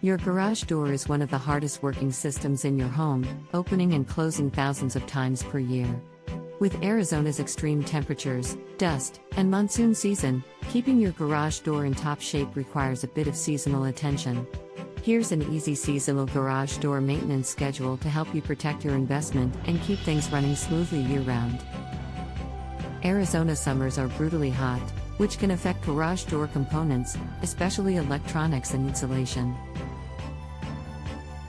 Your garage door is one of the hardest working systems in your home, opening and closing thousands of times per year. With Arizona's extreme temperatures, dust, and monsoon season, keeping your garage door in top shape requires a bit of seasonal attention. Here's an easy seasonal garage door maintenance schedule to help you protect your investment and keep things running smoothly year-round. Arizona summers are brutally hot, which can affect garage door components, especially electronics and insulation.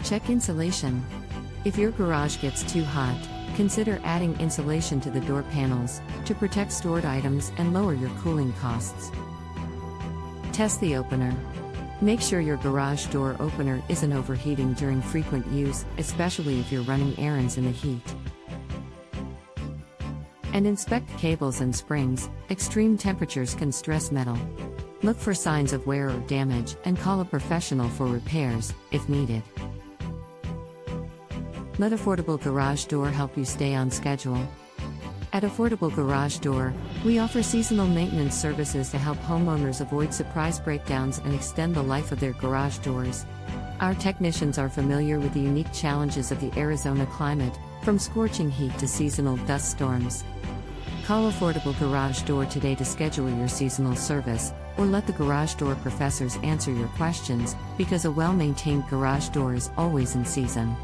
Check insulation. If your garage gets too hot, consider adding insulation to the door panels to protect stored items and lower your cooling costs. Test the opener. Make sure your garage door opener isn't overheating during frequent use, especially if you're running errands in the heat. And inspect cables and springs. Extreme temperatures can stress metal. Look for signs of wear or damage and call a professional for repairs, if needed. Let Affordable Garage Door help you stay on schedule. At Affordable Garage Door, we offer seasonal maintenance services to help homeowners avoid surprise breakdowns and extend the life of their garage doors. Our technicians are familiar with the unique challenges of the Arizona climate, from scorching heat to seasonal dust storms. Call Affordable Garage Door today to schedule your seasonal service, or let the garage door professors answer your questions, because a well-maintained garage door is always in season.